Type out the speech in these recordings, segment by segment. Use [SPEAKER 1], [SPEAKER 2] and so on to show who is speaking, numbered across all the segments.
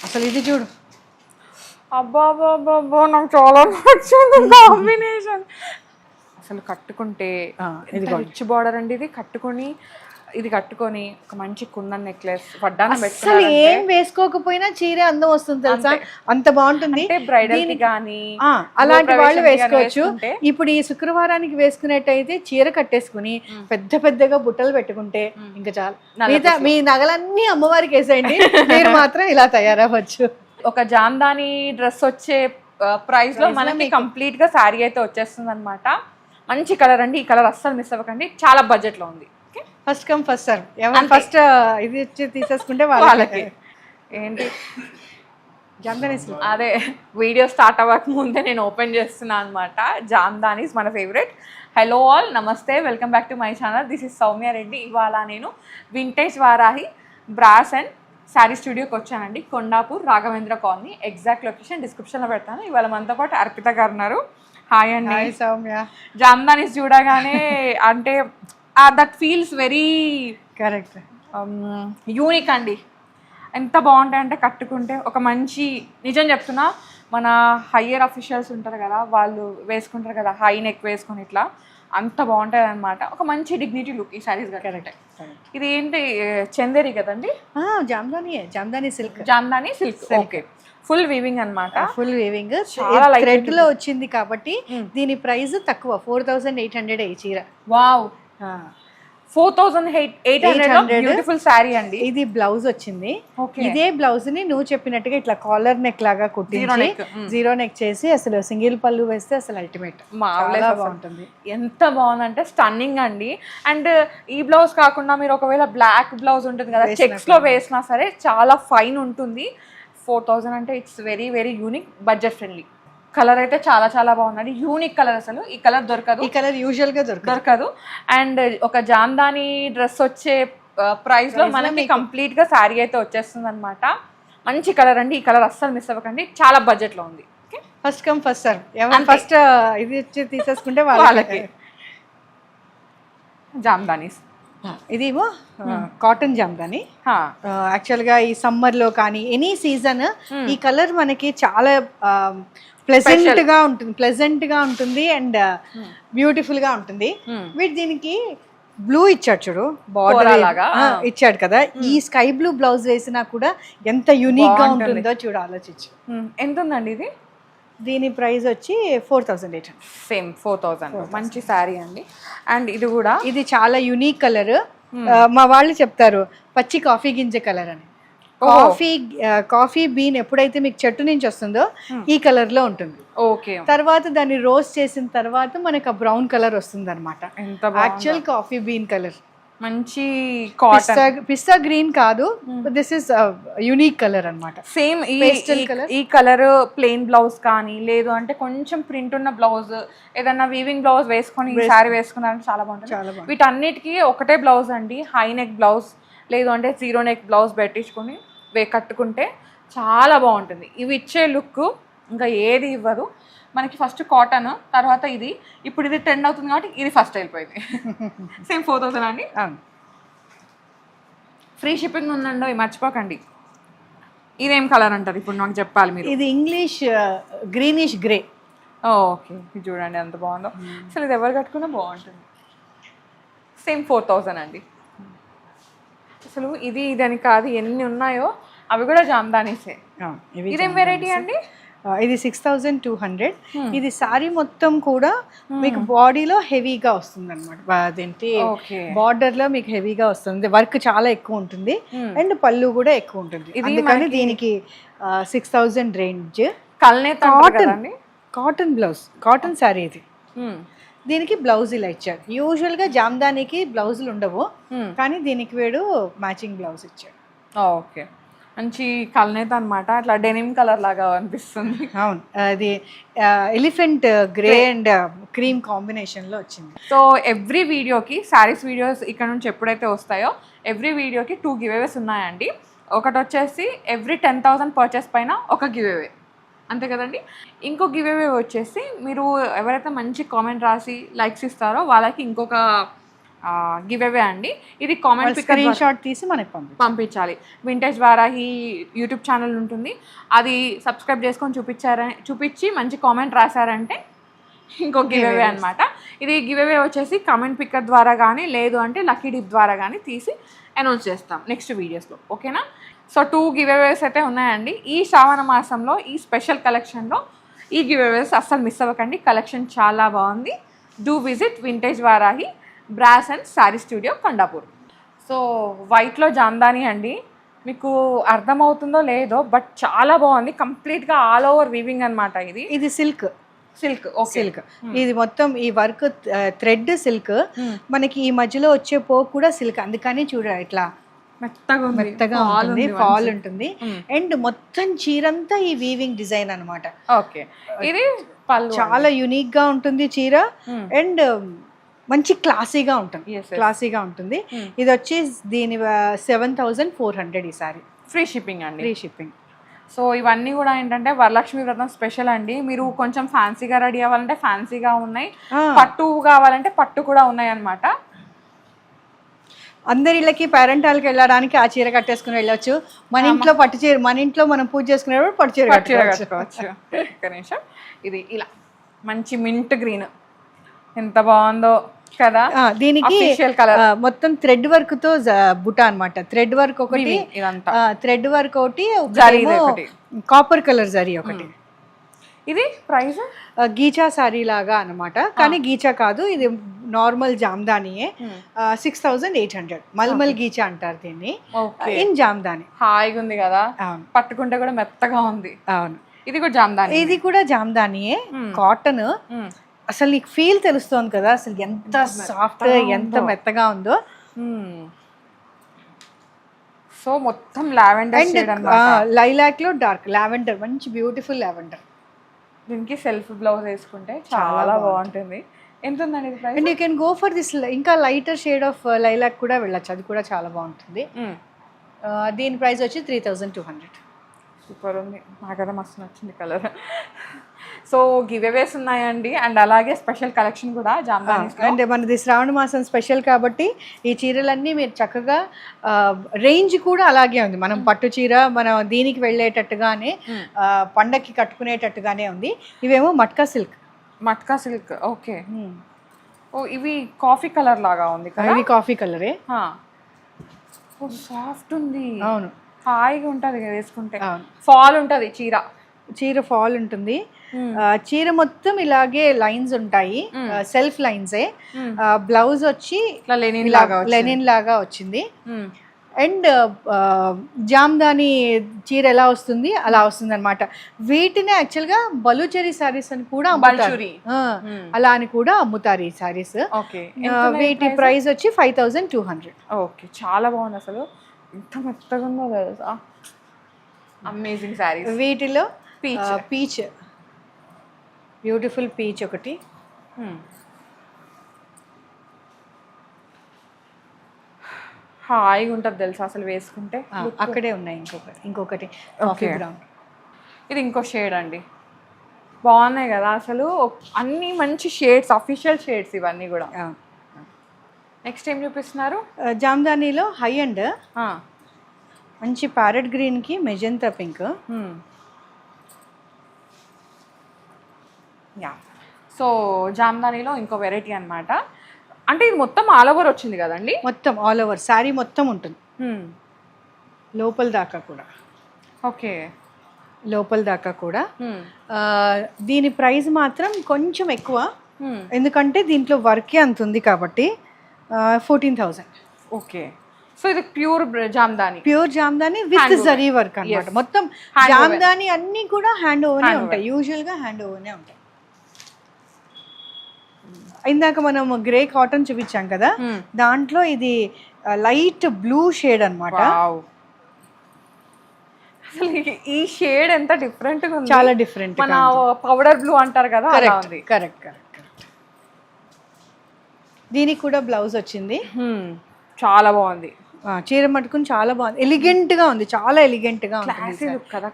[SPEAKER 1] అసలు ఇది చూడు,
[SPEAKER 2] అబ్బా అబ్బా అబ్బా అబ్బా, నాకు చాలా నచ్చింది కాంబినేషన్. అసలు కట్టుకుంటే ఇది రిచ్ బార్డర్ అండి. ఇది కట్టుకొని ఒక మంచి కుందన్ నెక్లెస్ వడ్డానం
[SPEAKER 1] అసలు
[SPEAKER 2] పెట్టుకున్నారంటే
[SPEAKER 1] ఏం వేసుకోకపోయినా చీర అందం వస్తుంది తెలుసా, అంత బాగుంటుంది.
[SPEAKER 2] బ్రైడల్ కి కానీ
[SPEAKER 1] అలాంటి వాళ్ళు వేసుకోవచ్చు. ఇప్పుడు ఈ శుక్రవారానికి వేసుకునేట్టయితే చీర కట్టేసుకుని పెద్ద పెద్దగా బుట్టలు పెట్టుకుంటే ఇంకా చాలు. మిగతా మీ నగలన్నీ అమ్మవారికి వేసేయండి, మీరు మాత్రం ఇలా తయారవ్వచ్చు.
[SPEAKER 2] ఒక జామ్దాని డ్రెస్ వచ్చే ప్రైస్ లో మనకి కంప్లీట్ గా శారీ అయితే వచ్చేస్తుంది అనమాట. మంచి కలర్ అండి. ఈ కలర్ అస్సలు మిస్ అవ్వకండి, చాలా బడ్జెట్ లో ఉంది.
[SPEAKER 1] ఫస్ట్ కమ్ ఫస్ట్ సర్వ్, ఎవరు ఫస్ట్ ఇది వచ్చి తీసేసుకుంటే వాళ్ళకి.
[SPEAKER 2] ఏంటి
[SPEAKER 1] జామ్దాని,
[SPEAKER 2] అదే వీడియో స్టార్ట్ అవ్వక ముందే నేను ఓపెన్ చేస్తున్నాను అనమాట. జామ్దానీస్ మన ఫేవరెట్. హలో ఆల్, నమస్తే, welcome back to my channel. This is Soumya Reddy. ఇవాళ నేను vintage Varahi brass and sari స్టూడియోకి వచ్చానండి. Kondapur, Raghavendra colony. Exact location డిస్క్రిప్షన్లో పెడతాను. ఇవాళ మనతో పాటు అర్పిత గారు ఉన్నారు. హాయ్ అండి.
[SPEAKER 1] సౌమ్య.
[SPEAKER 2] జామ్దానీస్ చూడగానే అంటే that feels very
[SPEAKER 1] correct,
[SPEAKER 2] unique అండి. ఎంత బాగుంటాయంటే కట్టుకుంటే ఒక మంచి, నిజం చెప్తున్నా, మన హయ్యర్ అఫీషియల్స్ ఉంటారు కదా, వాళ్ళు వేసుకుంటారు కదా హై నెక్ వేసుకొని ఇట్లా, అంత బాగుంటుంది అనమాట. ఒక మంచి డిగ్నిటీ లుక్ ఈ సారీస్. కరెక్ట్. ఇది ఏంటి, చందేరి కదండి?
[SPEAKER 1] Jamdani silk.
[SPEAKER 2] Jamdani silk, okay. Full weaving అనమాట.
[SPEAKER 1] ఫుల్ వీవింగ్ థ్రెడ్ లో వచ్చింది కాబట్టి దీని ప్రైస్ తక్కువ, 4800 ఈ చీర.
[SPEAKER 2] వావ్, 4800 బ్యూటిఫుల్ శారీ అండి.
[SPEAKER 1] ఇది బ్లౌజ్ వచ్చింది. ఇదే బ్లౌజ్ ని నువ్వు చెప్పినట్టుగా ఇట్లా కాలర్ నెక్ లాగా కుట్టించి జీరో నెక్ చేసి అసలు సింగిల్ పళ్ళు వేస్తే అసలు అల్టిమేట్ బాగుంటుంది.
[SPEAKER 2] ఎంత బాగుందంటే స్టన్నింగ్ అండి. అండ్ ఈ బ్లౌజ్ కాకుండా మీరు ఒకవేళ బ్లాక్ బ్లౌజ్ ఉంటుంది కదా, చెక్స్ లో వేసినా సరే చాలా ఫైన్ ఉంటుంది. 4000 అంటే it's very very unique, budget friendly. Colour అయితే చాలా చాలా బాగుందండి. యూనిక్ కలర్, అసలు ఈ కలర్ దొరకదు.
[SPEAKER 1] ఈ కలర్ యూజువల్ గా దొరకదు.
[SPEAKER 2] అండ్ ఒక జామ్దాని డ్రెస్ వచ్చే ప్రైస్ లో మనకి కంప్లీట్ గా శారీ అయితే వచ్చేస్తుంది అనమాట. మంచి కలర్ అండి. ఈ కలర్ అస్సలు మిస్ అవ్వకండి, చాలా బడ్జెట్ లో ఉంది.
[SPEAKER 1] ఫస్ట్ కమ్ ఫస్ట్ సర్వ్, ఎవరు ఫస్ట్ ఇది వచ్చి తీసేసుకుంటే వాళ్ళకి.
[SPEAKER 2] జామ్దానీస్,
[SPEAKER 1] ఇదేమో కాటన్ జామ్దాని. యాక్చువల్ గా ఈ సమ్మర్ లో కానీ ఎనీ సీజన్ ఈ కలర్ మనకి చాలా ప్లెజెంట్ గా ఉంటుంది అండ్ బ్యూటిఫుల్ గా ఉంటుంది. వీటి దీనికి బ్లూ ఇచ్చాడు చూడు, బార్డర్ లాగా ఇచ్చాడు కదా. ఈ స్కై బ్లూ బ్లౌజ్ వేసినా కూడా ఎంత యూనిక్ గా ఉంటుందో చూడు, ఆలోచించు.
[SPEAKER 2] ఎంత ఉందండి ఇది?
[SPEAKER 1] దీని ప్రైస్ వచ్చి 4800.
[SPEAKER 2] సేమ్ 4000. మంచి శారీ అండి. అండ్ ఇది కూడా,
[SPEAKER 1] ఇది చాలా యూనిక్ కలర్. మా వాళ్ళు చెప్తారు పచ్చి కాఫీ గింజ కలర్ అని. కాఫీ బీన్ ఎప్పుడైతే మీకు చెట్టు నుంచి వస్తుందో ఈ కలర్ లో ఉంటుంది.
[SPEAKER 2] ఓకే.
[SPEAKER 1] తర్వాత దాన్ని రోస్ట్ చేసిన తర్వాత మనకు ఆ బ్రౌన్ కలర్ వస్తుంది అనమాట. Actual coffee bean colour.
[SPEAKER 2] మంచి కాటన్
[SPEAKER 1] పిస్తా గ్రీన్ కాదు, దిస్ ఇస్ యూనిక్ కలర్ అన్నమాట.
[SPEAKER 2] సేమ్ ఈ కలర్ ప్లెయిన్ బ్లౌజ్ కానీ, లేదు అంటే కొంచెం ప్రింట్ ఉన్న బ్లౌజ్, ఏదన్నా వీవింగ్ బ్లౌజ్ వేసుకొని ఈ సారీ వేసుకున్నారంటే చాలా బాగుంటుంది. వీటన్నిటికీ ఒకటే బ్లౌజ్ అండి, హై నెక్ బ్లౌజ్ లేదు అంటే జీరో నెక్ బ్లౌజ్ పెట్టించుకొని కట్టుకుంటే చాలా బాగుంటుంది. ఇవి ఇచ్చే లుక్ ఇంకా ఏది ఇవ్వదు మనకి. ఫస్ట్ కాటన్, తర్వాత ఇది, ఇప్పుడు ఇది ట్రెండ్ అవుతుంది కాబట్టి ఇది ఫస్ట్ వెళ్ళిపోయింది. సేమ్ 4000 అండి. ఫ్రీ షిప్పింగ్ ఉందండి, మర్చిపోకండి. ఇదేం కలర్ అంటారు ఇప్పుడు నాకు చెప్పాలి మీరు?
[SPEAKER 1] ఇది ఇంగ్లీష్ గ్రీనిష్ గ్రే.
[SPEAKER 2] ఓకే, ఇది చూడండి ఎంత బాగుందో. అసలు ఇది ఎవరు కట్టుకున్నా బాగుంటుంది. సేమ్ 4000 అండి. అసలు ఇది ఇదని కాదు, ఎన్ని ఉన్నాయో అవి కూడా జామ్దానీసే. ఇదేం వెరైటీ అండి?
[SPEAKER 1] ఇది 6200. ఇది సారీ మొత్తం కూడా మీకు బాడీలో హెవీగా వస్తుంది అనమాట. అదేంటి బార్డర్ లో మీకు హెవీగా వస్తుంది, వర్క్ చాలా ఎక్కువ ఉంటుంది అండ్ పళ్ళు కూడా ఎక్కువ ఉంటుంది. అందుకని దీనికి 6000 range. Cotton blouse, cotton sorry ఇది. దీనికి బ్లౌజ్ ఇలా ఇచ్చాడు. యూజువల్ గా జామ్దానికి బ్లౌజులు ఉండవు, కానీ దీనికి వీడు మ్యాచింగ్ బ్లౌజ్ ఇచ్చాడు.
[SPEAKER 2] ఓకే, మంచి కలనేత అనమాట. అట్లా డెనిమ్ కలర్ లాగా అనిపిస్తుంది.
[SPEAKER 1] అవును, అది elephant grey and cream combination లో వచ్చింది.
[SPEAKER 2] సో ఎవ్రీ వీడియోకి, శారీస్ వీడియోస్ ఇక్కడ నుంచి ఎప్పుడైతే వస్తాయో ఎవ్రీ వీడియోకి 2 గివేవేస్ ఉన్నాయండి. ఒకటి వచ్చేసి ఎవ్రీ 10,000 పర్చేస్ పైన ఒక గివేవే, అంతే కదండి. ఇంకో గివేవే వచ్చేసి మీరు ఎవరైతే మంచి కామెంట్ రాసి లైక్స్ ఇస్తారో వాళ్ళకి ఇంకొక గివ్ అవే అండి. ఇది కామెంట్
[SPEAKER 1] స్క్రీన్ షాట్ తీసి మనకి
[SPEAKER 2] పంపించాలి. వింటేజ్ వారాహి యూట్యూబ్ ఛానల్ ఉంటుంది, అది సబ్స్క్రైబ్ చేసుకొని చూపించి మంచి కామెంట్ రాశారంటే ఇంకో గివ్ అవే అనమాట. ఇది గివ్ అవే వచ్చేసి కామెంట్ పిక్కర్ ద్వారా కానీ లేదు అంటే లక్కీ డిప్ ద్వారా కానీ తీసి అనౌన్స్ చేస్తాం నెక్స్ట్ వీడియోస్లో, ఓకేనా? సో 2 గివ్ అవేస్ అయితే ఉన్నాయండి ఈ శ్రావణ మాసంలో. ఈ స్పెషల్ కలెక్షన్లో ఈ గివ్ అవేస్ అస్సలు మిస్ అవ్వకండి. కలెక్షన్ చాలా బాగుంది. Do visit vintage Varahi brass and sari studio Kondapur. So వైట్లో జామ్దాని అండి, మీకు అర్థమవుతుందో లేదో బట్ చాలా బాగుంది. కంప్లీట్గా ఆల్ ఓవర్ వీవింగ్ అనమాట. ఇది సిల్క్ సిల్క్ ఇది మొత్తం ఈ వర్క్ థ్రెడ్ సిల్క్. మనకి ఈ మధ్యలో వచ్చే పోగు కూడా సిల్క్, అందుకని చూడ ఇట్లా మెత్తగా ఉంటుంది, ఫాల్ ఉంటుంది. అండ్ మొత్తం చీరంతా ఈ వీవింగ్ డిజైన్ అనమాట. ఓకే, ఇది
[SPEAKER 1] చాలా యూనిక్ గా ఉంటుంది చీర. అండ్ మంచి క్లాసీగా ఉంటుంది. ఇది వచ్చి దీని 7400 ఈ సారీ.
[SPEAKER 2] ఫ్రీ షిప్పింగ్ అండి.
[SPEAKER 1] Free shipping.
[SPEAKER 2] సో ఇవన్నీ కూడా ఏంటంటే వరలక్ష్మి వ్రతం స్పెషల్ అండి. మీరు కొంచెం ఫ్యాన్సీగా రెడీ అవ్వాలంటే ఫ్యాన్సీగా ఉన్నాయి, పట్టు కావాలంటే పట్టు కూడా ఉన్నాయి అన్నమాట.
[SPEAKER 1] అందరిళ్ళకి పేరెంటాలకి వెళ్ళడానికి ఆ చీర కట్టేసుకుని వెళ్ళొచ్చు. మన ఇంట్లో పట్టు చీర, మన ఇంట్లో మనం పూజ చేసుకునేటప్పుడు పట్టు చీర కట్టుకోవచ్చు.
[SPEAKER 2] ఒక్క నిమిషం. ఇది ఇలా మంచి మింట్ గ్రీన్, ఎంత బాగుందో కదా.
[SPEAKER 1] దీనికి మొత్తం థ్రెడ్ వర్క్ తో బుట్ట అన్నమాట. థ్రెడ్ వర్క్ ఒకటి, థ్రెడ్ వర్క్ ఒకటి, కాపర్ కలర్ జరీ ఒకటి.
[SPEAKER 2] ఇది ప్రైస్
[SPEAKER 1] గీచా సారీ లాగా అన్నమాట, కానీ గీచా కాదు, ఇది నార్మల్ జామ్దానియే. 6800 మల్మల్ గీచా అంటారు దీన్ని. ఇన్ జామ్దాని.
[SPEAKER 2] హాయిగా ఉంది కదా, పట్టుకుంటే కూడా మెత్తగా ఉంది.
[SPEAKER 1] అవును,
[SPEAKER 2] ఇది కూడా జామ్దాని.
[SPEAKER 1] ఇది కూడా జామ్దానియే, కాటన్. అసలు నీకు ఫీల్ తెలుస్తోంది కదా, అసలు ఎంత సాఫ్ట్ ఎంత మెత్తగా ఉందో.
[SPEAKER 2] సో మొత్తం లావెండర్ షేడ్ అన్నమాట.
[SPEAKER 1] లైలాక్ లో డార్క్ లావెండర్, మంచి బ్యూటిఫుల్ లావెండర్.
[SPEAKER 2] దీనికి సెల్ఫ్ బ్లౌజ్ వేసుకుంటే చాలా బాగుంటుంది. ఎంత ఉందండి ఇది price?
[SPEAKER 1] And you can go for this ఇంకా లైటర్ షేడ్ ఆఫ్ లైలాక్ కూడా వెళ్ళచ్చు, అది కూడా చాలా బాగుంటుంది. దీని ప్రైస్ వచ్చి 3200.
[SPEAKER 2] సూపర్ ఉంది, నాకైతే మస్తు నచ్చింది కలర్. సో గివ్ అవేస్ ఉన్నాయండి, అండ్ అలాగే స్పెషల్ కలెక్షన్ కూడా జామ్దాని.
[SPEAKER 1] అండ్ మనది శ్రావణ మాసం స్పెషల్ కాబట్టి ఈ చీరలన్నీ మీరు చక్కగా, రేంజ్ కూడా అలాగే ఉంది. మనం పట్టు చీర మనం దీనికి వెళ్ళేటట్టుగానే, పండక్కి కట్టుకునేటట్టుగానే ఉంది. ఇవేమో మట్కా సిల్క్.
[SPEAKER 2] ఓకే. ఓ ఇవి కాఫీ కలర్ లాగా ఉంది కదా.
[SPEAKER 1] ఇవి కాఫీ కలరే,
[SPEAKER 2] సాఫ్ట్ ఉంది.
[SPEAKER 1] అవును,
[SPEAKER 2] హాయిగా ఉంటుంది వేసుకుంటే. ఫాల్ ఉంటుంది చీర ఫాల్ ఉంటుంది.
[SPEAKER 1] చీర మొత్తం ఇలాగే లైన్స్ ఉంటాయి, సెల్ఫ్ లైన్సే. బ్లౌజ్ వచ్చి లెనిన్ లాగా వచ్చింది. అండ్ జామ్దాని చీర ఎలా వస్తుంది అలా వస్తుంది అనమాట. వీటిని యాక్చువల్గా బలూచరి సారీస్ అని కూడా అమ్ముతారు, అలా అని కూడా అమ్ముతారు ఈ సారీస్. వీటి ప్రైస్ వచ్చి 5200.
[SPEAKER 2] ఓకే, చాలా బాగుంది అసలు, ఎంత మెత్తగా ఉందో తెలుసా. అమేజింగ్ సారీస్.
[SPEAKER 1] వీటిలో పీచ్ బ్యూటిఫుల్ పీచ్ ఒకటి.
[SPEAKER 2] హాయిగా ఉంటుంది తెలుసా అసలు వేసుకుంటే.
[SPEAKER 1] అక్కడే ఉన్నాయి ఇంకొకటి కాఫీ బ్రౌన్.
[SPEAKER 2] ఇది ఇంకో షేడ్ అండి, బాగున్నాయి కదా అసలు. అన్ని మంచి షేడ్స్, అఫీషియల్ షేడ్స్ ఇవన్నీ కూడా. నెక్స్ట్ ఏం చూపిస్తున్నారు?
[SPEAKER 1] జామ్దానీలో హై అండ్ మంచి ప్యారెట్ గ్రీన్ కి మెజెంతా పింక్.
[SPEAKER 2] సో జామ్దానీలో ఇంకో వెరైటీ అన్నమాట. అంటే ఇది మొత్తం ఆల్ ఓవర్ వచ్చింది కదండి?
[SPEAKER 1] మొత్తం ఆల్ ఓవర్ శారీ మొత్తం ఉంటుంది, లోపల దాకా కూడా.
[SPEAKER 2] ఓకే,
[SPEAKER 1] లోపల దాకా కూడా. దీని ప్రైస్ మాత్రం కొంచెం ఎక్కువ, ఎందుకంటే దీంట్లో వర్కే అంత ఉంది కాబట్టి. 14000.
[SPEAKER 2] ఓకే, సో ఇది pure Jamdani
[SPEAKER 1] with zari work అన్నమాట. మొత్తం జామ్దాని అన్ని కూడా హ్యాండ్ ఓవర్నే ఉంటాయి, యూజువల్ గా హ్యాండ్ ఓవర్నే ఉంటాయి. ఇందాక మనం గ్రే కాటన్ చూపించాం కదా, దాంట్లో ఇది లైట్ బ్లూ షేడ్ అన్నమాట.
[SPEAKER 2] అసలు ఈ షేడ్ ఎంత డిఫరెంట్ గా ఉంది,
[SPEAKER 1] చాలా డిఫరెంట్.
[SPEAKER 2] మన పౌడర్ బ్లూ అంటారు కదా, అలా ఉంది.
[SPEAKER 1] కరెక్ట్. దీనికి కూడా బ్లౌజ్ వచ్చింది,
[SPEAKER 2] చాలా బాగుంది.
[SPEAKER 1] చీర మట్టుకుని చాలా బాగుంది, ఎలిగెంట్ గా ఉంది, చాలా ఎలిగెంట్ గా ఉంది.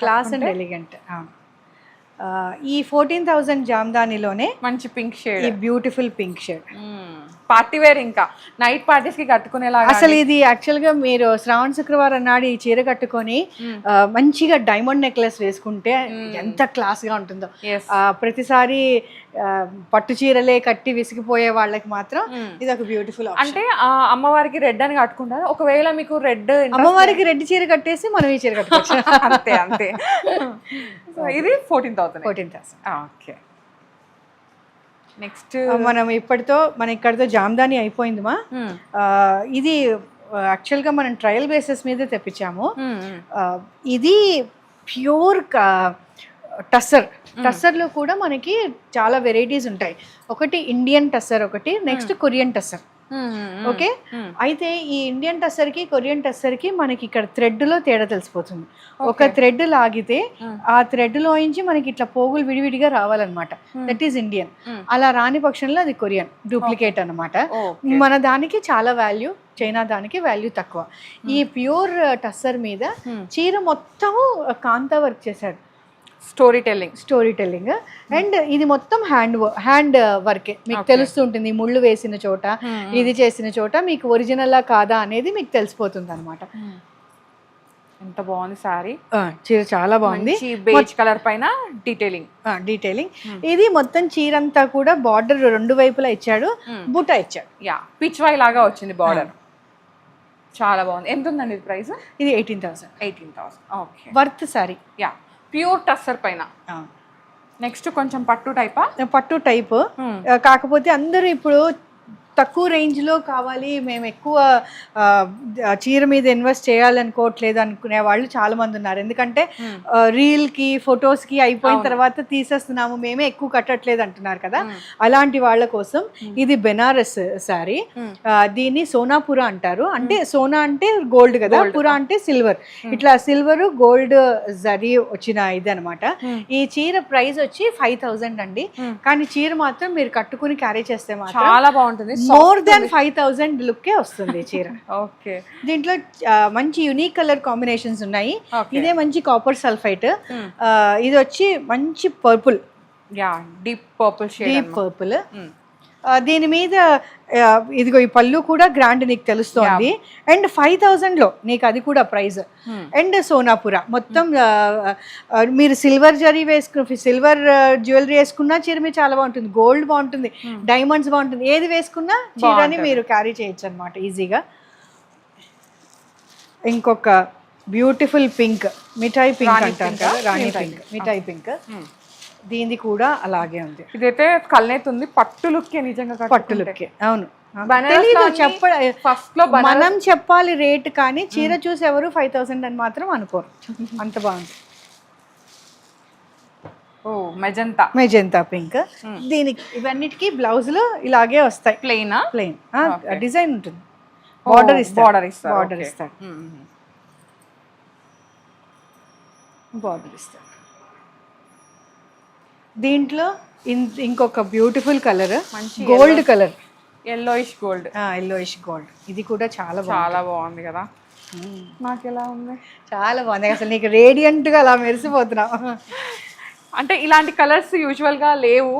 [SPEAKER 1] Class and elegant. ఈ 14,000 జామ్దానిలోనే
[SPEAKER 2] మంచి పింక్ షేడ్,
[SPEAKER 1] ఈ beautiful pink shade
[SPEAKER 2] party wear, ఇంకా నైట్ పార్టీస్ కి కట్టుకునేలాగా.
[SPEAKER 1] అసలు ఇది యాక్చువల్ గా మీరు శ్రావణ శుక్రవారం నాడు ఈ చీర కట్టుకొని మంచిగా డైమండ్ నెక్లెస్ వేసుకుంటే ఎంత క్లాస్ గా ఉంటుందో. ప్రతిసారి పట్టు చీరలే కట్టి విసిగిపోయే వాళ్ళకి మాత్రం ఇది ఒక బ్యూటిఫుల్.
[SPEAKER 2] అంటే అమ్మవారికి రెడ్ అని కట్టుకుంటారు. ఒకవేళ మీకు రెడ్,
[SPEAKER 1] అమ్మవారికి రెడ్ చీర కట్టేసి మనం ఈ చీర కట్టుకోవచ్చు.
[SPEAKER 2] అంతే అంతే. ఇది 14,000. ఓకే, నెక్స్ట్
[SPEAKER 1] మనం ఇక్కడితో జామ్దాని అయిపోయిందిమా. ఇది యాక్చువల్గా మనం ట్రయల్ బేసిస్ మీద తెప్పించాము. ఇది ప్యూర్ టస్సర్లో కూడా మనకి చాలా వెరైటీస్ ఉంటాయి. ఒకటి ఇండియన్ టస్సర్, ఒకటి నెక్స్ట్ కొరియన్ టస్సర్. ఓకే, అయితే ఈ ఇండియన్ టస్సర్కి కొరియన్ టస్సర్కి మనకి ఇక్కడ థ్రెడ్లో తేడా తెలిసిపోతుంది. ఒక థ్రెడ్ లాగితే ఆ థ్రెడ్లోంచి మనకి ఇట్లా పోగులు విడివిడిగా రావాలన్నమాట. That is Indian. అలా రాని పక్షంలో అది కొరియన్ డూప్లికేట్ అన్నమాట. మన దానికి చాలా వాల్యూ, చైనా దానికి వాల్యూ తక్కువ. ఈ ప్యూర్ టస్సర్ మీద చీర మొత్తము కాంతా వర్క్ చేశాడు. స్టోరీ టెల్లింగ్ అండ్ ఇది మొత్తం హ్యాండ్ వర్కే. మీకు తెలుస్తూ ఉంటుంది ముళ్ళు వేసిన చోట, ఇది చేసిన చోట మీకు ఒరిజినల్ కాదా అనేది మీకు తెలిసిపోతుంది అనమాట.
[SPEAKER 2] ఎంత బాగుంది సారీ,
[SPEAKER 1] చీర చాలా బాగుంది.
[SPEAKER 2] బేజ్ కలర్ పైన డీటెయిలింగ్.
[SPEAKER 1] ఇది మొత్తం చీర అంతా కూడా బార్డర్ రెండు వైపులా ఇచ్చాడు, బుట్ట ఇచ్చాడు.
[SPEAKER 2] పిచ్వాయ్ లాగా వచ్చింది బార్డర్, చాలా బాగుంది. ఎంత ఉందండి ఇది ప్రైస్?
[SPEAKER 1] ఇది 18,000.
[SPEAKER 2] Okay,
[SPEAKER 1] worth sorry.
[SPEAKER 2] Pure tussar పైన. నెక్స్ట్ కొంచెం పట్టు టైప్,
[SPEAKER 1] కాకపోతే అందరూ ఇప్పుడు తక్కువ రేంజ్లో కావాలి, మేము ఎక్కువ చీర మీద ఇన్వెస్ట్ చేయాలనుకోవట్లేదు అనుకునే వాళ్ళు చాలా మంది ఉన్నారు. ఎందుకంటే రీల్కి ఫొటోస్కి అయిపోయిన తర్వాత తీసేస్తున్నాము, మేమే ఎక్కువ కట్టట్లేదు అంటున్నారు కదా. అలాంటి వాళ్ళ కోసం ఇది బెనారస్ శారీ. దీన్ని సోనాపురా అంటారు. అంటే సోనా అంటే గోల్డ్ కదా, పురా అంటే సిల్వర్. ఇట్లా సిల్వర్ గోల్డ్ జరీ వచ్చిన ఇది అనమాట. ఈ చీర ప్రైస్ వచ్చి 5,000 అండి. కానీ చీర మాత్రం మీరు కట్టుకుని క్యారీ చేస్తే మాత్రం
[SPEAKER 2] చాలా బాగుంటుంది.
[SPEAKER 1] మోర్ దాన్ 5,000 లుక్కే వస్తుంది చీర.
[SPEAKER 2] ఓకే,
[SPEAKER 1] దీంట్లో మంచి యునిక్ కలర్ కాంబినేషన్స్ ఉన్నాయి. ఇదే మంచి కాపర్ సల్ఫైట్, ఇది వచ్చి మంచి పర్పుల్,
[SPEAKER 2] డీప్ పర్పుల్.
[SPEAKER 1] దీని మీద ఇదిగో ఈ పళ్ళు కూడా గ్రాండ్ నీకు తెలుస్తోంది. అండ్ 5,000లో నీకు అది కూడా ప్రైజ్. అండ్ సోనాపురా మొత్తం మీరు సిల్వర్ జరీ సిల్వర్ జ్యువెలరీ వేసుకున్నా చీర మీద చాలా బాగుంటుంది. గోల్డ్ బాగుంటుంది, డైమండ్స్ బాగుంటుంది, ఏది వేసుకున్నా చీరని మీరు క్యారీ చేయొచ్చు అనమాట ఈజీగా. ఇంకొక బ్యూటిఫుల్ పింక్, మిఠాయి పింక్ అంటారు కదా, రాణి పింక్, మిఠాయి పింక్. దీనిది కూడా అలాగే ఉంది.
[SPEAKER 2] ఇదైతే కల్నేతుంది, పట్టు లుక్కే, నిజంగా పట్టు
[SPEAKER 1] లుక్కే. అవును, మనం చెప్పాలి రేట్, కానీ చీర చూసి ఎవరు 5,000 అని మాత్రం అనుకోరు. అంత బాగుంది. Magenta pink. దీనికి ఇవన్నిటికీ బ్లౌజులు ఇలాగే వస్తాయి, ప్లెయిన్ డిజైన్ ఉంటుంది. బార్డర్ ఇస్తాడు. దీంట్లో ఇంకొక beautiful colour, gold colour,
[SPEAKER 2] yellowish
[SPEAKER 1] gold. ఇది కూడా చాలా
[SPEAKER 2] బాగుంది కదా. నాకు ఎలా ఉంది?
[SPEAKER 1] చాలా బాగుంది. అసలు నీకు రేడియంట్ గా అలా మెరిసిపోతున్నావు.
[SPEAKER 2] అంటే ఇలాంటి కలర్స్ యూజువల్ గా లేవు,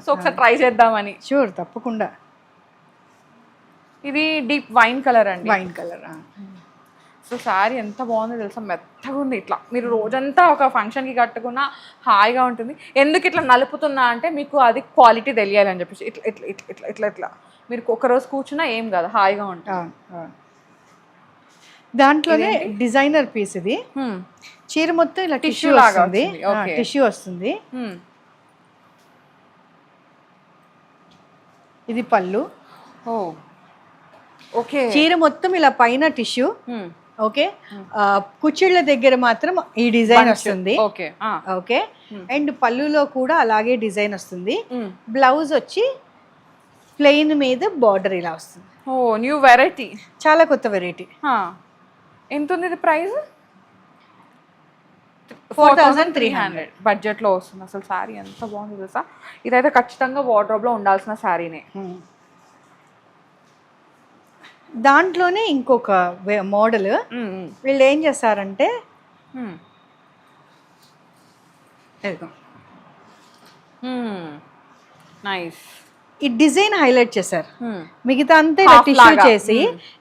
[SPEAKER 2] సో ఒకసారి ట్రై చేద్దామని.
[SPEAKER 1] షూర్, తప్పకుండా.
[SPEAKER 2] ఇది డీప్ వైన్ కలర్ అండి.
[SPEAKER 1] Wine colour.
[SPEAKER 2] సో శారీ ఎంత బాగుందో తెలుసా, మెత్తగా ఉంది. ఇట్లా మీరు రోజంతా ఒక ఫంక్షన్కి కట్టుకున్నా హాయిగా ఉంటుంది. ఎందుకు ఇట్లా నలుపుతున్నా అంటే మీకు అది క్వాలిటీ తెలియాలి అని చెప్పేసి. ఇట్లా ఇట్లా ఇట్లా ఇట్లా ఇట్లా ఇట్లా మీరు ఒక రోజు కూర్చున్నా ఏం కాదు, హాయిగా ఉంటుంది.
[SPEAKER 1] దాంట్లోనే డిజైనర్ పీస్ ఇది. చీర మొత్తం ఇలా టిష్యూ వస్తుంది, ఇది పళ్ళు.
[SPEAKER 2] ఓకే,
[SPEAKER 1] చీర మొత్తం ఇలా పైన టిష్యూ. ఓకే, కుచ్చిళ్ళ దగ్గర మాత్రం ఈ డిజైన్ వస్తుంది. ఓకే, అండ్ పళ్ళులో కూడా అలాగే డిజైన్ వస్తుంది. బ్లౌజ్ వచ్చి ప్లెయిన్ మీద బార్డర్ ఇలా వస్తుంది.
[SPEAKER 2] ఓ, న్యూ వెరైటీ,
[SPEAKER 1] చాలా కొత్త వెరైటీ.
[SPEAKER 2] ఎంత ఉంది ఇది ప్రైస్?
[SPEAKER 1] 4,300
[SPEAKER 2] బడ్జెట్లో వస్తుంది. అసలు శారీ ఎంత బాగుంది తెలుసా. ఇదైతే ఖచ్చితంగా వార్డ్రోబ్లో ఉండాల్సిన శారీనే.
[SPEAKER 1] దాంట్లోనే ఇంకొక మోడల్. వీళ్ళు ఏం చేస్తారంటే
[SPEAKER 2] నైస్.
[SPEAKER 1] ఈ డిజైన్ హైలైట్ చేశారు, మిగతా అంతా ఇలా టిష్యూ చేసి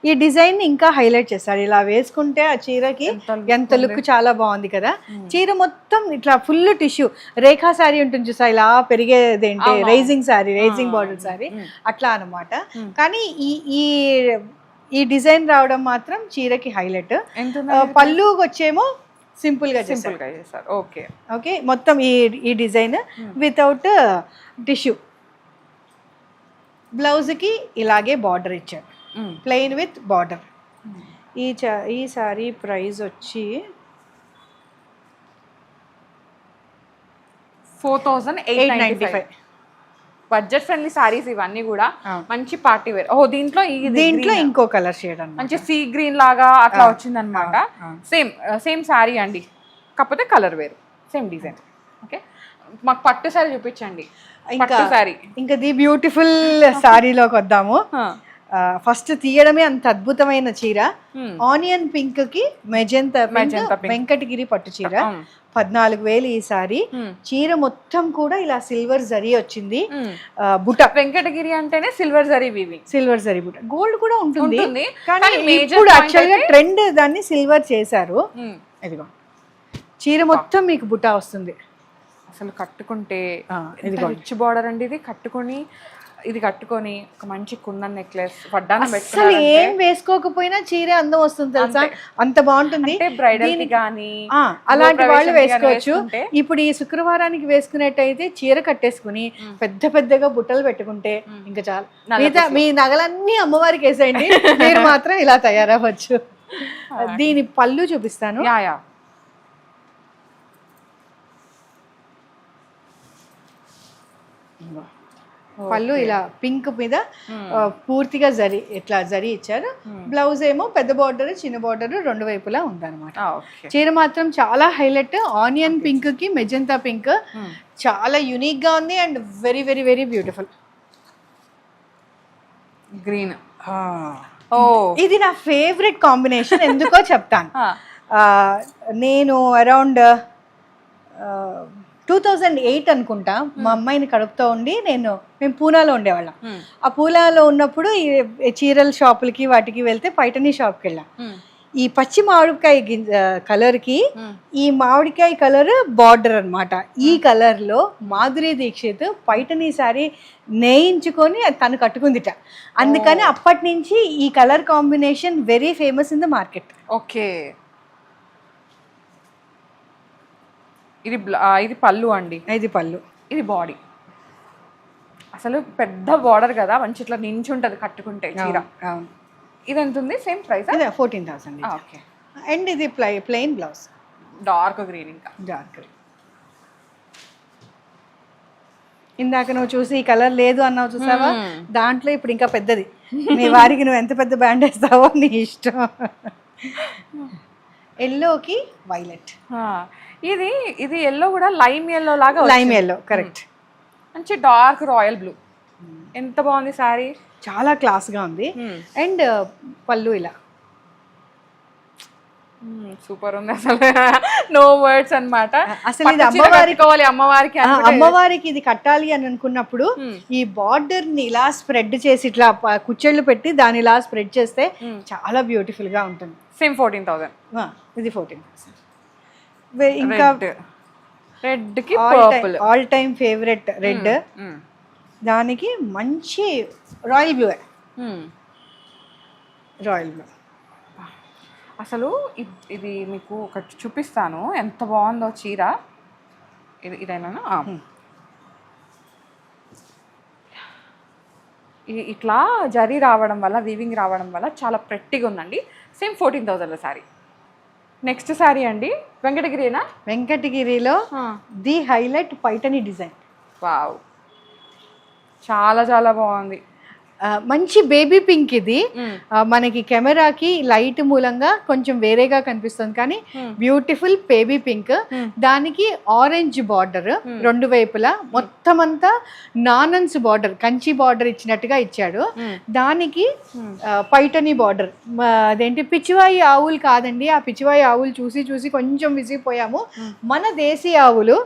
[SPEAKER 1] ఈ డిజైన్ ఇంకా హైలైట్ చేశారు. ఇలా వేసుకుంటే ఆ చీరకి ఎంత లుక్ చాలా బాగుంది కదా. చీర మొత్తం ఇట్లా ఫుల్ టిష్యూ, రేఖా శారీ ఉంటుంది చూసా, ఇలా పెరిగేది ఏంటి rising sari, rising border sari అట్లా అనమాట. కానీ ఈ ఈ డిజైన్ రావడం మాత్రం చీరకి హైలైట్. పళ్ళు వచ్చేమో సింపుల్ గా చేశారు.
[SPEAKER 2] ఓకే
[SPEAKER 1] ఓకే, మొత్తం ఈ డిజైన్ వితౌట్ టిష్యూ. బ్లౌజ్కి ఇలాగే బార్డర్ ఇచ్చారు, ప్లెయిన్ విత్ బార్డర్. ఈ సారీ ప్రైస్ వచ్చి
[SPEAKER 2] 4895. బడ్జెట్ ఫ్రెండ్లీ సారీస్ ఇవన్నీ కూడా, మంచి పార్టీ వేర్. దీంట్లో
[SPEAKER 1] ఇంకో కలర్ షేడ్ అన్నమాట,
[SPEAKER 2] మంచి సీ గ్రీన్ లాగా అట్లా వచ్చింది అనమాట. సేమ్ సారీ అండి, కాకపోతే కలర్ వేరు, సేమ్ డిజైన్. ఓకే, మాకు పట్టు సారీ చూపించండి.
[SPEAKER 1] ఇంకా ది బ్యూటిఫుల్ సారీలోకి వద్దాము. ఫస్ట్ తీయడమే అంత అద్భుతమైన చీర, ఆనియన్ పింక్ కి మెజెంతా వెంకటగిరి పట్టు చీర, 14,000 ఈ సారీ. చీర మొత్తం కూడా ఇలా సిల్వర్ జరీ వచ్చింది, బుట్ట.
[SPEAKER 2] వెంకటగిరి అంటేనే silver zari weaving,
[SPEAKER 1] silver zari బుట్ట. గోల్డ్ కూడా ఉంటుంది కానీ ఇప్పుడు యాక్చువల్ గా ట్రెండ్ దాన్ని సిల్వర్ చేశారు. ఇదిగో చీర మొత్తం మీకు బుట్ట వస్తుంది.
[SPEAKER 2] అసలు కట్టుకుంటే రిచ్ బార్డర్ అండి ఇది. ఇది కట్టుకొని ఒక మంచి కుందన్ నెక్లెస్ వడ్డానం
[SPEAKER 1] పెట్టుకుని ఏం వేసుకోకపోయినా చీర అందం వస్తుంది తెలుసా, అంత బాగుంటుంది.
[SPEAKER 2] బ్రైడల్ గానీ
[SPEAKER 1] అలాంటి వాళ్ళు వేసుకోవచ్చు. ఇప్పుడు ఈ శుక్రవారానికి వేసుకునేట్టయితే చీర కట్టేసుకుని పెద్ద పెద్దగా బుట్టలు పెట్టుకుంటే ఇంకా చాలా. మీ నగలన్నీ అమ్మవారికి వేసేయండి, మీరు మాత్రం ఇలా తయారవ్వచ్చు. దీని పళ్ళు చూపిస్తాను. పళ్ళు ఇలా పింక్ మీద పూర్తిగా జరీ ఇట్లా జరీ ఇచ్చారు. బ్లౌజ్ ఏమో పెద్ద బార్డర్ చిన్న బార్డర్ రెండు వైపులా ఉందన్నమాట. చీర మాత్రం చాలా హైలైట్. ఆనియన్ పింక్ కి మెజెంతా పింక్ చాలా యూనిక్ గా ఉంది and very very very beautiful.
[SPEAKER 2] Green,
[SPEAKER 1] ఇది నా ఫేవరెట్ కాంబినేషన్. ఎందుకో చెప్తాను. నేను అరౌండ్ 2008 అనుకుంటా, మా అమ్మాయిని కడుపుతూ ఉండి మేము పూనాలో ఉండేవాళ్ళం. ఆ పూనాలో ఉన్నప్పుడు ఈ చీరల షాపులకి వాటికి వెళ్తే పైటనీ షాప్కి వెళ్ళాం. ఈ పచ్చి మామిడికాయ కలర్కి ఈ మామిడికాయ కలర్ బార్డర్ అనమాట. ఈ కలర్లో మాధురి దీక్షిత్ పైటనీ సారీ నేయించుకొని తను కట్టుకుందిట. అందుకని అప్పటి నుంచి ఈ colour combination very famous in the market.
[SPEAKER 2] Okay, ఇది పళ్ళు అండి.
[SPEAKER 1] ఇది పళ్ళు,
[SPEAKER 2] ఇది బాడీ. అసలు పెద్ద బార్డర్ కదా, మంచి ఇట్లా నించుంటది కట్టుకుంటే చీర. ఇది ఎంత ఉంది? Same price,
[SPEAKER 1] 14,000.
[SPEAKER 2] ఓకే,
[SPEAKER 1] అండ్ ఇది ప్లెయిన్ బ్లౌజ్,
[SPEAKER 2] డార్క్ గ్రీన్. ఇంకా
[SPEAKER 1] డార్క్ గ్రీన్. ఇందాక నువ్వు చూసి ఈ కలర్ లేదు అన్నావు చూసావా, దాంట్లో ఇప్పుడు ఇంకా పెద్దది. నీ వారికి నువ్వు ఎంత పెద్ద బ్యాండ్ వేస్తావో నీ ఇష్టం. ఎల్లోకి వైలెట్.
[SPEAKER 2] ఇది ఎల్లో కూడా లైమ్ ఎల్లో లాగా,
[SPEAKER 1] లైమ్ ఎల్లో కరెక్ట్.
[SPEAKER 2] మంచి డార్క్ రాయల్ బ్లూ. ఎంత బాగుంది సారీ,
[SPEAKER 1] చాలా క్లాస్ గా ఉంది. అండ్ పళ్ళు ఇలా
[SPEAKER 2] సూపర్ ఉంది. అసలు నో వర్డ్స్ అన్నమాట.
[SPEAKER 1] అసలు ఇది అమ్మవారికి ఇది కట్టాలి అని అనుకున్నప్పుడు ఈ బార్డర్ ని ఇలా స్ప్రెడ్ చేసి ఇట్లా కుచ్చెళ్ళు పెట్టి దాని ఇలా స్ప్రెడ్ చేస్తే చాలా బ్యూటిఫుల్ గా ఉంటుంది.
[SPEAKER 2] సేమ్ 14,000.
[SPEAKER 1] ఇది 14,000. ఇంకా
[SPEAKER 2] రెడ్ కి purple,
[SPEAKER 1] all time favourite red. దానికి మంచి రాయల్ బ్లూ. Royal blue.
[SPEAKER 2] అసలు ఇది మీకు ఒకటి చూపిస్తాను, ఎంత బాగుందో చీర. ఇదైనా ఇట్లా జరీ రావడం వల్ల, వీవింగ్ రావడం వల్ల చాలా ప్రెట్టిగా ఉందండి. Same 14,000 sorry. నెక్స్ట్ సారీ అండి, వెంకటగిరినా?
[SPEAKER 1] వెంకటగిరిలో ది హైలైట్ పైటనీ డిజైన్.
[SPEAKER 2] వావ్, చాలా చాలా బాగుంది.
[SPEAKER 1] మంచి బేబీ పింక్. ఇది మనకి కెమెరాకి లైట్ మూలంగా కొంచెం వేరేగా కనిపిస్తుంది కానీ బ్యూటిఫుల్ బేబీ పింక్. దానికి ఆరెంజ్ బార్డర్ రెండు వైపులా, మొత్తం అంతా నానన్స్ బార్డర్, కంచి బార్డర్ ఇచ్చినట్టుగా ఇచ్చాడు. దానికి పైటనీ బార్డర్. అదేంటి పిచ్చివాయి ఆవులు కాదండి, ఆ పిచ్చివాయి ఆవులు చూసి చూసి కొంచెం విసిగిపోయాము. మన దేశీ ఆవులు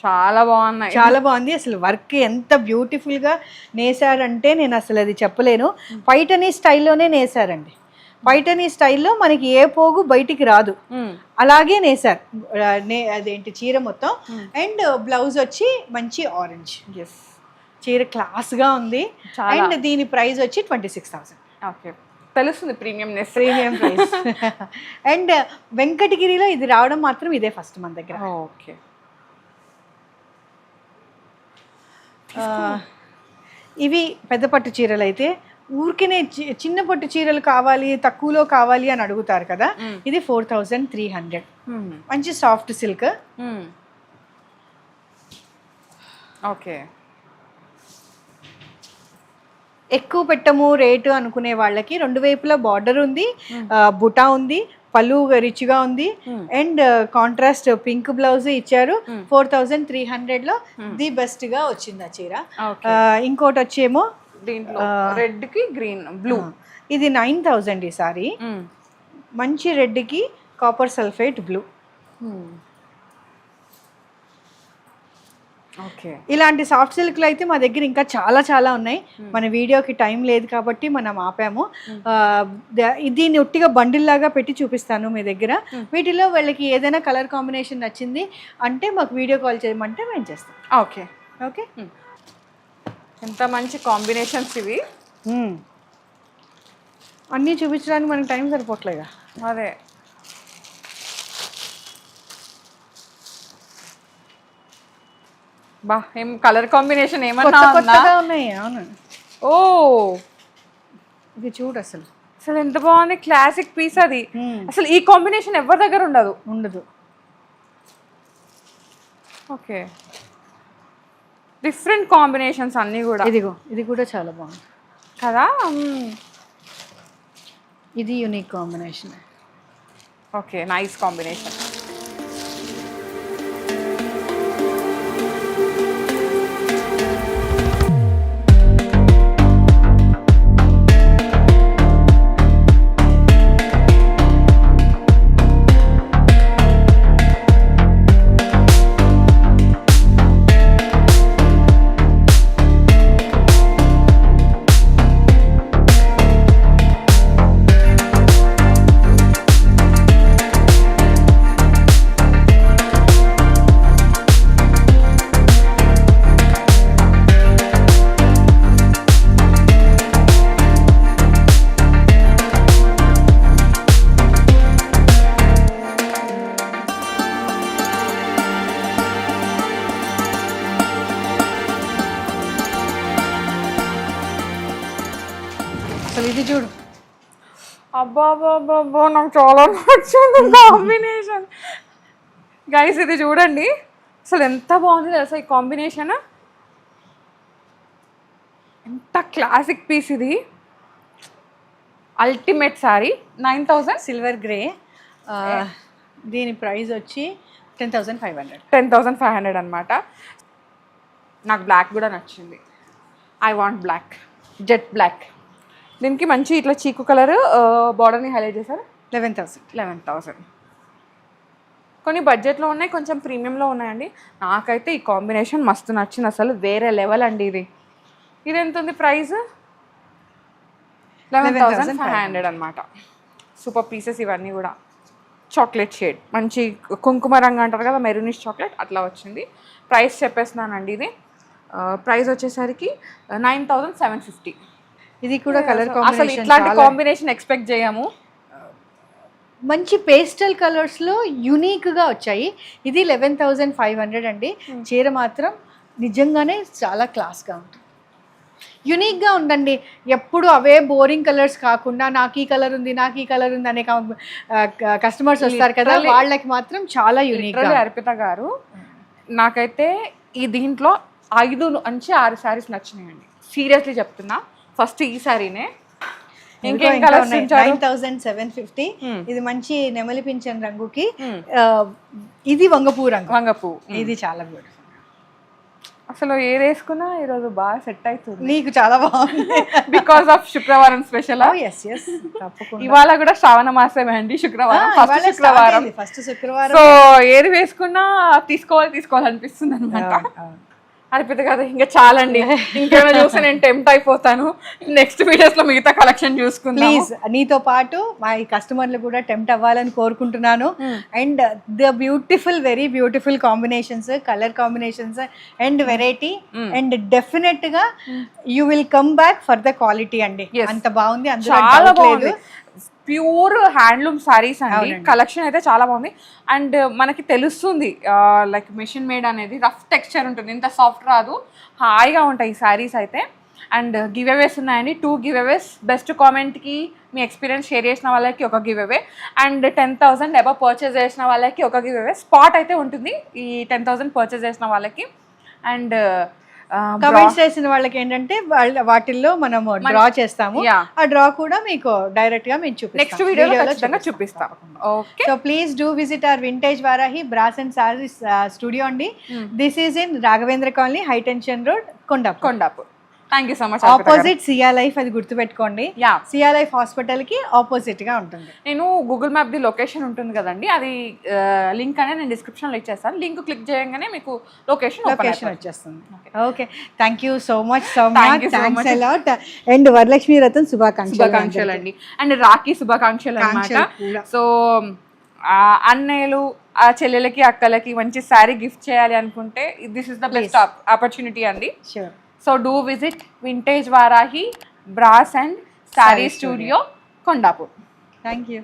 [SPEAKER 2] చాలా బాగున్నాయి.
[SPEAKER 1] చాలా బాగుంది. అసలు వర్క్ ఎంత బ్యూటిఫుల్ గా నేసారంటే నేను అసలు అది చెప్పలేను. పైటనీ స్టైల్లోనే నేసారండి. పైటనీ స్టైల్లో మనకి ఏ పోగు బయటికి రాదు, అలాగే నేసారు. అదేంటి చీర మొత్తం. అండ్ బ్లౌజ్ వచ్చి మంచి ఆరెంజ్. చీర క్లాస్ గా ఉంది. అండ్ దీని ప్రైస్ వచ్చి 26,000.
[SPEAKER 2] ఓకే, తెలుస్తుంది ప్రీమియం
[SPEAKER 1] ప్రైస్. అండ్ వెంకటగిరిలో ఇది రావడం మాత్రం ఇదే ఫస్ట్ మన దగ్గర.
[SPEAKER 2] ఓకే,
[SPEAKER 1] ఇవి పెద్ద పట్టు చీరలు అయితే ఊరికేనే చిన్న పట్టు చీరలు కావాలి, తక్కువలో కావాలి అని అడుగుతారు కదా. ఇది 4,300. మంచి సాఫ్ట్ సిల్క్.
[SPEAKER 2] ఓకే,
[SPEAKER 1] ఎక్కువ పెట్టము రేటు అనుకునే వాళ్ళకి రెండు వైపులా బార్డర్ ఉంది, బుటా ఉంది, పళ్ళు రిచ్గా ఉంది. అండ్ కాంట్రాస్ట్ పింక్ బ్లౌజ్ ఇచ్చారు. 4,300 లో ది బెస్ట్ గా వచ్చింది ఆ చీర. ఇంకోటి వచ్చేమో
[SPEAKER 2] దీంట్లో రెడ్ కి గ్రీన్ బ్లూ.
[SPEAKER 1] ఇది 9,000 ఈ సారీ. మంచి రెడ్ కి కాపర్ సల్ఫేట్ బ్లూ.
[SPEAKER 2] ఓకే,
[SPEAKER 1] ఇలాంటి సాఫ్ట్ సిల్క్లు అయితే మా దగ్గర ఇంకా చాలా చాలా ఉన్నాయి. మన వీడియోకి టైం లేదు కాబట్టి మనం ఆపాము. దీన్ని ఒట్టిగా బండిల్ లాగా పెట్టి చూపిస్తాను మీ దగ్గర. వీటిలో వాళ్ళకి ఏదైనా కలర్ కాంబినేషన్ నచ్చింది అంటే మాకు వీడియో కాల్ చేయమంటే మేము చేస్తాం.
[SPEAKER 2] ఓకే
[SPEAKER 1] ఓకే,
[SPEAKER 2] ఎంత మంచి కాంబినేషన్స్ ఇవి.
[SPEAKER 1] అన్నీ చూపించడానికి మనకి టైం సరిపోవట్లేదా.
[SPEAKER 2] అదే, బా ఏం కలర్ కాంబినేషన్ ఏమన్నా
[SPEAKER 1] ఉన్నాయి. అవును,
[SPEAKER 2] ఓ
[SPEAKER 1] ఇది చూడు అసలు
[SPEAKER 2] అసలు ఎంత బాగుంది. క్లాసిక్ పీస్ అది. అసలు ఈ కాంబినేషన్ ఎవరి దగ్గర ఉండదు. ఓకే, డిఫరెంట్ కాంబినేషన్స్ అన్నీ కూడా.
[SPEAKER 1] ఇదిగో ఇది కూడా చాలా బాగుంది
[SPEAKER 2] కదా.
[SPEAKER 1] ఇది unique combination.
[SPEAKER 2] Okay, nice combination.
[SPEAKER 1] ఇది చూడు.
[SPEAKER 2] అబ్బా నాకు చాలా నచ్చింది కాంబినేషన్. గైస్ ఇది చూడండి అసలు ఎంత బాగుంది తెలుసా ఈ కాంబినేషన్. ఎంత క్లాసిక్ పీస్ ఇది. అల్టిమేట్ సారీ. 9,000
[SPEAKER 1] silver grey. దీని ప్రైస్ వచ్చి 10,500.
[SPEAKER 2] 10,500 అనమాట. నాకు బ్లాక్ కూడా నచ్చింది. I want black, jet black. దీనికి మంచి ఇట్లా చీకు కలర్ బార్డర్ని హైలైట్ చేశారు. 11,000. కొన్ని బడ్జెట్లో ఉన్నాయి, కొంచెం ప్రీమియంలో ఉన్నాయండి. నాకైతే ఈ కాంబినేషన్ మస్తు నచ్చింది. అసలు వేరే లెవెల్ అండి ఇది. ఇది ఎంత ఉంది ప్రైస్? 11,500 అనమాట. సూపర్ పీసెస్ ఇవన్నీ కూడా. చాక్లెట్ షేడ్, మంచి కుంకుమ రంగు అంటారు కదా, మెరూనిష్ చాక్లెట్ అట్లా వచ్చింది. ప్రైస్ చెప్పేస్తున్నానండి. ఇది ప్రైస్ వచ్చేసరికి 9,750.
[SPEAKER 1] ఇది కూడా కలర్ కాంబినేషన్.
[SPEAKER 2] అసలు ఇట్లాంటి కాంబినేషన్ ఎక్స్పెక్ట్ చేయము.
[SPEAKER 1] మంచి పేస్టల్ కలర్స్లో యూనిక్గా వచ్చాయి. ఇది 11,500 అండి. చీర మాత్రం నిజంగానే చాలా క్లాస్గా ఉంటుంది, యూనిక్గా ఉందండి. ఎప్పుడు అవే బోరింగ్ కలర్స్ కాకుండా నాకు ఈ కలర్ ఉంది అనే కస్టమర్స్ వస్తారు కదా, వాళ్ళకి మాత్రం చాలా యూనిక్గా.
[SPEAKER 2] అర్పిత గారు, నాకైతే ఈ దీంట్లో 5 నుంచి 6 శారీస్ నచ్చినాయండి. సీరియస్లీ చెప్తున్నా. ఫస్ట్ ఈ సారీనే.
[SPEAKER 1] ఇంకేం కలర్స్? 9,750. ఇది మంచి నెమలి పింఛన్ రంగుకి. ఇది వంగపూ రంగు.
[SPEAKER 2] వంగపూ
[SPEAKER 1] ఇది చాలా బ్యూటిఫుల్.
[SPEAKER 2] అసలు ఏది వేసుకున్నా ఈరోజు బాగా సెట్ అవుతుంది
[SPEAKER 1] నీకు చాలా బాగుంది
[SPEAKER 2] బికాస్ ఆఫ్ శుక్రవారం స్పెషల్.
[SPEAKER 1] ఎస్ ఎస్ తప్పకుండా.
[SPEAKER 2] ఇవాళ కూడా శ్రావణ మాసమే అండి, శుక్రవారం,
[SPEAKER 1] ఫస్ట్ శుక్రవారం.
[SPEAKER 2] సో ఏది వేసుకున్నా తీసుకోవాలనిపిస్తుంది అనమాట. అయిపోతుంది కదా, ఇంకా చాలండి. ఇంకేమైనా చూసి నేను టెంప్ట్ అయిపోతాను. నెక్స్ట్ వీడియోస్ లో మిగతా కలెక్షన్ చూసుకుందాం.
[SPEAKER 1] ప్లీజ్ నీతో పాటు మా ఈ కస్టమర్లు కూడా టెంప్ట్ అవ్వాలని కోరుకుంటున్నాను. And the beautiful, very beautiful combinations, colour combinations and variety. And definite గా you will come back for the quality అండి. అంత బాగుంది,
[SPEAKER 2] చాలా బాగుంది. ప్యూర్ హ్యాండ్లూమ్ సారీస్ అండి. కలెక్షన్ అయితే చాలా బాగుంది. అండ్ మనకి తెలుస్తుంది లైక్ మిషన్ మేడ్ అనేది రఫ్ టెక్స్చర్ ఉంటుంది, ఇంత సాఫ్ట్ రాదు, హాయిగా ఉంటాయి ఈ సారీస్ అయితే. అండ్ గివ్ అవేస్ ఉన్నాయండి, 2 గివ్ అవేస్. బెస్ట్ కామెంట్కి మీ ఎక్స్పీరియన్స్ షేర్ చేసిన వాళ్ళకి ఒక give away, and 10,000 above purchase చేసిన వాళ్ళకి ఒక గివ్ అవే. స్పాట్ అయితే ఉంటుంది ఈ 10,000 పర్చేస్ చేసిన వాళ్ళకి. అండ్
[SPEAKER 1] కమెంట్స్ చేసిన వాళ్ళకి ఏంటంటే వాటిల్లో మనం డ్రా చేస్తాము. ఆ డ్రా కూడా మీకు డైరెక్ట్ గా మేము చూపిస్తాం,
[SPEAKER 2] నెక్స్ట్ వీడియోలో చూపిస్తాం. Okay,
[SPEAKER 1] so please do visit our vintage Varahi brass and saris studio అండి. This is in Raghavendra colony, high tension road, Kondapur.
[SPEAKER 2] Thank you so much.
[SPEAKER 1] Opposite Sia life, అది గుర్తుపెట్టుకోండి. సియా లైఫ్ హాస్పిటల్ కి ఆపోజిట్ గా ఉంటుంది.
[SPEAKER 2] నేను గూగుల్ మ్యాప్ ది లొకేషన్ ఉంటుంది కదండి, అది లింక్ అనేది నేను డిస్క్రిప్షన్ లో ఇచ్చేస్తాను. లింక్ క్లిక్ చేయగానే మీకు లొకేషన్
[SPEAKER 1] వచ్చేస్తుంది. Okay, thank you so much. Thanks a lot. And Varalakshmi రతన్ శుభాకాంక్షలు
[SPEAKER 2] అండి. అండ్ రాఖీ శుభాకాంక్షలు అన్నమాట. సో అన్నయ్యలు, ఆ చెల్లెలకి, అక్కలకి మంచి శారీ గిఫ్ట్ చేయాలి అనుకుంటే this is the best opportunity అండి.
[SPEAKER 1] Sure.
[SPEAKER 2] So do visit Vintage Varahi Brass and Saree Studio, Kondapur.
[SPEAKER 1] Thank you.